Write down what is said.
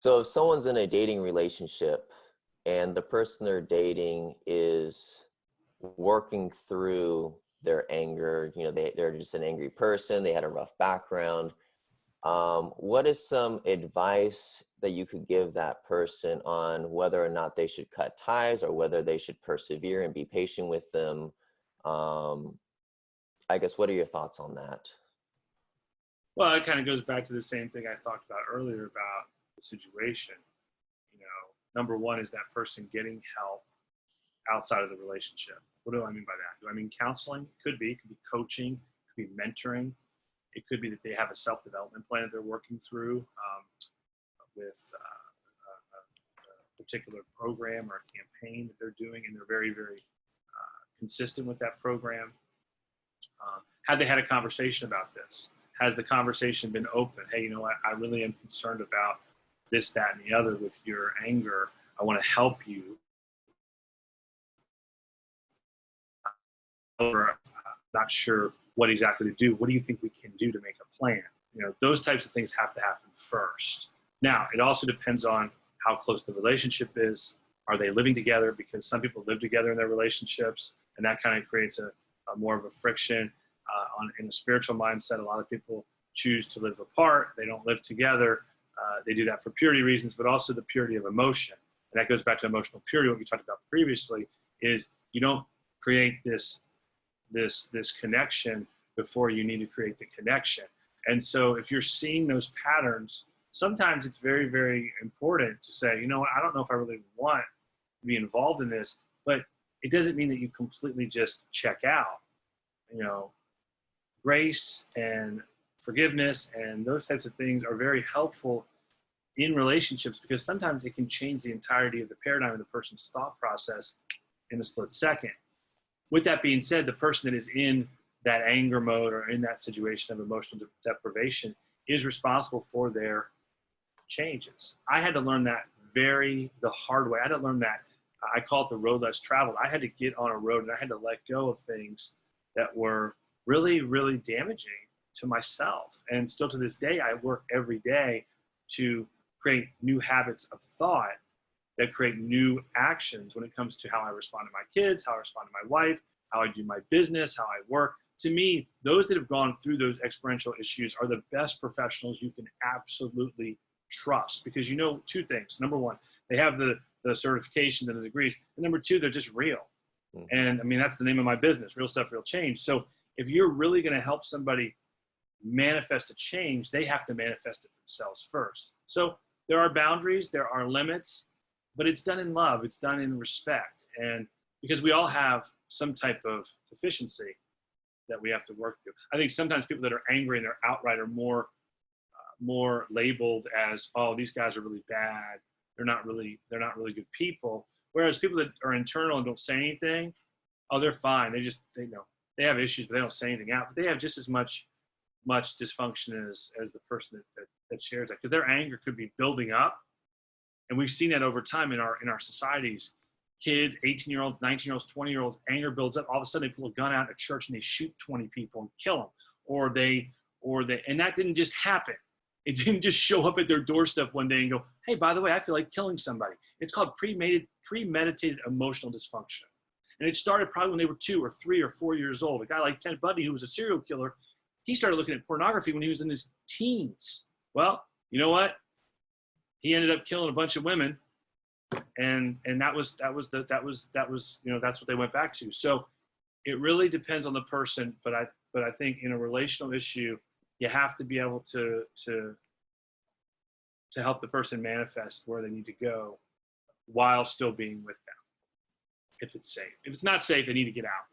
So if someone's in a dating relationship and the person they're dating is working through their anger, they're just an angry person, they had a rough background, what is some advice that you could give that person on whether or not they should cut ties or whether they should persevere and be patient with them? Um, I guess, what are your thoughts on that? Well, it kind of goes back to the same thing I talked about earlier about the situation. Number one is that person getting help outside of the relationship. What do I mean by that? Do I mean counseling? It could be coaching, it could be mentoring. It could be that they have a self-development plan that they're working through with a particular program or a campaign that they're doing, and they're very, very consistent with that program. Have they had a conversation about this? Has the conversation been open? Hey, you know what? I really am concerned about this, that, and the other with your anger. I want to help you. However, I'm not sure what exactly to do. What do you think we can do to make a plan? Those types of things have to happen first. Now, it also depends on how close the relationship is. Are they living together? Because some people live together in their relationships, and that kind of creates a more of a friction. In a spiritual mindset, a lot of people choose to live apart. They don't live together. They do that for purity reasons, but also the purity of emotion. And that goes back to emotional purity. What we talked about previously is you don't create this connection before you need to create the connection. And so if you're seeing those patterns, sometimes it's very, very important to say, you know what, I don't know if I really want to be involved in this, but it doesn't mean that you completely just check out. Grace and forgiveness and those types of things are very helpful in relationships because sometimes it can change the entirety of the paradigm of the person's thought process in a split second. With that being said, the person that is in that anger mode or in that situation of emotional deprivation is responsible for their changes. I had to learn that the hard way. I had to learn that. I call it the road less traveled. I had to get on a road and I had to let go of things that were really, really damaging to myself. And still to this day, I work every day to create new habits of thought that create new actions when it comes to how I respond to my kids, how I respond to my wife, how I do my business, how I work. To me, those that have gone through those experiential issues are the best professionals you can absolutely trust because you know two things. Number one, they have the certification and the degrees. And number two, they're just real. And I mean, that's the name of my business, Real Stuff, Real Change. So if you're really going to help somebody manifest a change, they have to manifest it themselves first. So there are boundaries, there are limits, but it's done in love. It's done in respect. And because we all have some type of deficiency that we have to work through. I think sometimes people that are angry and they're outright are more labeled as, oh, these guys are really bad. They're not really good people. Whereas people that are internal and don't say anything, oh, they're fine. They know they have issues, but they don't say anything out. But they have just as much dysfunction as the person that shares that, because their anger could be building up, and we've seen that over time in our societies. Kids, 18-year-olds, 19-year-olds, 20-year-olds, anger builds up. All of a sudden, they pull a gun out at church and they shoot 20 people and kill them, or they, and that didn't just happen. It didn't just show up at their doorstep one day and go, hey, by the way, I feel like killing somebody. It's called premeditated emotional dysfunction. And it started probably when they were 2 or 3 or 4 years old. A guy like Ted Bundy, who was a serial killer, he started looking at pornography when he was in his teens. Well, you know what? He ended up killing a bunch of women, and that was that's what they went back to. So it really depends on the person, but I think in a relational issue, you have to be able to help the person manifest where they need to go while still being with them. If it's safe. If it's not safe, they need to get out.